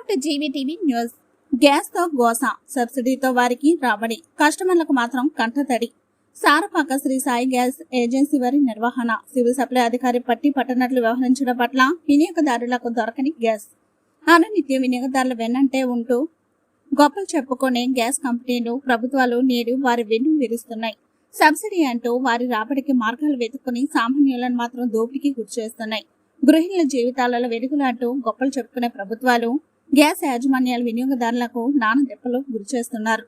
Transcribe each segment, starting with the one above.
Welcome to GVTV news. Gas తో గోస, సబ్సిడీతో వారికి రాబడి, కస్టమర్లకు మాత్రం కంటతడి. సారపాక శ్రీ సాయి గ్యాస్ ఏజెన్సీ వారి నిర్వహణ, సివిల్ సప్లై అధికారి పట్టి పట్టనట్లు వ్యవహరించడం పట్ల వినియోగదారులకు దొరకని గ్యాస్, అనునిత్యం వినియోగదారుల వెన్నంటే ఉంటూ గొప్పలు చెప్పుకునే గ్యాస్ కంపెనీలు, ప్రభుత్వాలు నేడు వారి వెన్ను విరుస్తున్నాయి. సబ్సిడీ అంటూ వారి రాబడికి మార్గాలు వెతుక్కుని సామాన్యులను మాత్రం దోపిడీకి గురిచేస్తున్నాయి. గృహిణుల జీవితాలలో వెలుగులాంటూ గొప్పలు చెప్పుకునే ప్రభుత్వాలు, గ్యాస్ యాజమాన్యాలు వినియోగదారులకు నానదెప్పలు గురిచేస్తున్నారు.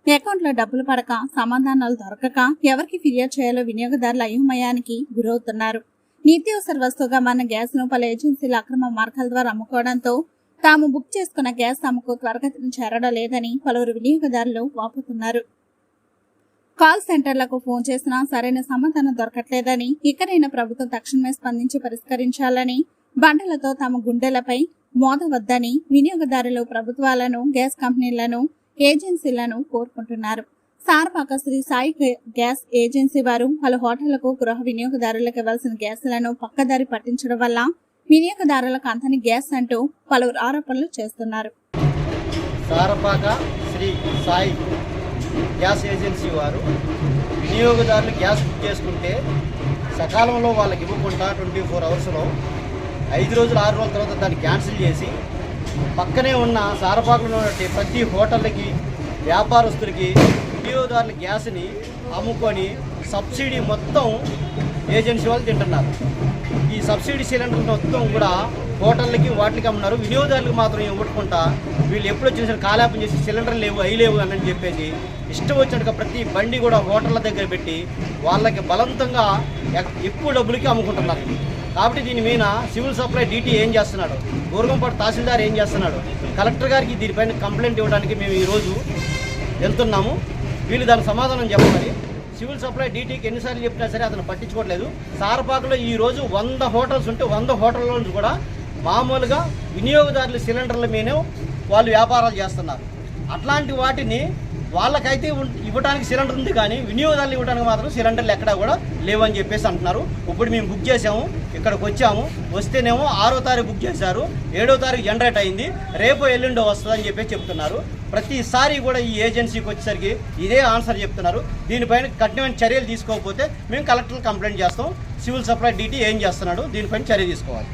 అకౌంట్లో డబ్బులు పడక, సమాధానాలు దొరకక ఎవరికి ఫిర్యాదు చేయాలో వినియోగదారుల అయోమయానికి గురవుతున్నారు. నిత్యావసర వస్తువుగా మన గ్యాస్ ను పలు ఏజెన్సీల అక్రమ మార్గాల ద్వారా అమ్ముకోవడంతో తాము బుక్ చేసుకున్న గ్యాస్ తమకు త్వరగతిన చేరడం లేదని పలువురు వినియోగదారులు వాపోతున్నారు. కాల్ సెంటర్లకు ఫోన్ చేసినా సరైన సమాధానం దొరకట్లేదని, ఇకనైనా ప్రభుత్వం తక్షణమే స్పందించి పరిష్కరించాలని, బండలతో తమ గుండెలపై మోదవద్దని వినియోగదారులు ప్రభుత్వాలను, గ్యాస్ కంపెనీలను, ఏజెన్సీలను కోరుకుంటున్నారు. సారపాక శ్రీ సాయి గ్యాస్ ఏజెన్సీ వారు పలు హోటళ్లకు గృహ వినియోగదారులకు ఇవ్వాల్సిన గ్యాస్లను పక్కదారి పట్టించడం వల్ల వినియోగదారులకు అంతని గ్యాస్ అంటూ పలువురు ఆరోపణలు చేస్తున్నారు. సారపాక శ్రీ సాయి గ్యాస్ ఏజెన్సీ వారు వినియోగదారులు గ్యాస్ బుక్ చేసుకుంటే సకాలంలో వాళ్ళకి ఇవ్వకుండా 24 అవర్స్లో 5 రోజులు 6 రోజుల తర్వాత దాన్ని క్యాన్సిల్ చేసి పక్కనే ఉన్న సారపాకలో ఉన్న ప్రతి హోటళ్ళకి, వ్యాపారస్తులకి వినియోగదారుల గ్యాస్ని అమ్ముకొని సబ్సిడీ మొత్తం ఏజెన్సీ వాళ్ళు తింటున్నారు. ఈ సబ్సిడీ సిలిండర్ మొత్తం కూడా హోటళ్ళకి వాటికి అమ్మున్నారు. వినియోగదారులకు మాత్రం ఇవ్వకుండా వీళ్ళు ఎప్పుడు వచ్చిన కాలాపం చేసి సిలిండర్లు లేవు, అవి లేవు అని చెప్పేసి ఇష్టం వచ్చినట్టుగా ప్రతి బండి కూడా హోటళ్ళ దగ్గర పెట్టి వాళ్ళకి బలవంతంగా ఎక్కువ డబ్బులకి అమ్ముకుంటున్నారు. కాబట్టి దీని మీద సివిల్ సప్లై డీటీ ఏం చేస్తున్నాడు, గోరుగంపాడు తహసీల్దార్ ఏం చేస్తున్నాడు, కలెక్టర్ గారికి దీనిపైన కంప్లైంట్ ఇవ్వడానికి మేము ఈరోజు వెళ్తున్నాము. వీళ్ళు దానికి సమాధానం చెప్పాలి. సివిల్ సప్లై డీటీకి ఎన్నిసార్లు చెప్పినా సరే అతను పట్టించుకోవట్లేదు. సారపాకలో ఈరోజు 100 హోటల్స్ ఉంటే 100 హోటల్లో కూడా మామూలుగా వినియోగదారుల సిలిండర్ల మీదే వాళ్ళు వ్యాపారాలు చేస్తున్నారు. అట్లాంటి వాటిని వాళ్ళకైతే ఇవ్వడానికి సిలిండర్ ఉంది, కానీ వినియోగదారులు ఇవ్వడానికి మాత్రం సిలిండర్లు ఎక్కడా కూడా లేవని చెప్పేసి అంటున్నారు. ఇప్పుడు మేము బుక్ చేసాము, ఇక్కడికి వచ్చాము, వస్తేనేమో 6వ తారీఖు బుక్ చేశారు, 7వ తారీఖు జనరేట్ అయింది, రేపు ఎల్లుండో వస్తుందని చెప్పేసి చెప్తున్నారు. ప్రతిసారి కూడా ఈ ఏజెన్సీకి వచ్చేసరికి ఇదే ఆన్సర్ చెప్తున్నారు. దీనిపైన కఠినమైన చర్యలు తీసుకోకపోతే మేము కలెక్టర్ కంప్లైంట్ చేస్తాం. సివిల్ సప్లై డీటీ ఏం చేస్తున్నాడు, దీనిపైన చర్య తీసుకోవాలి.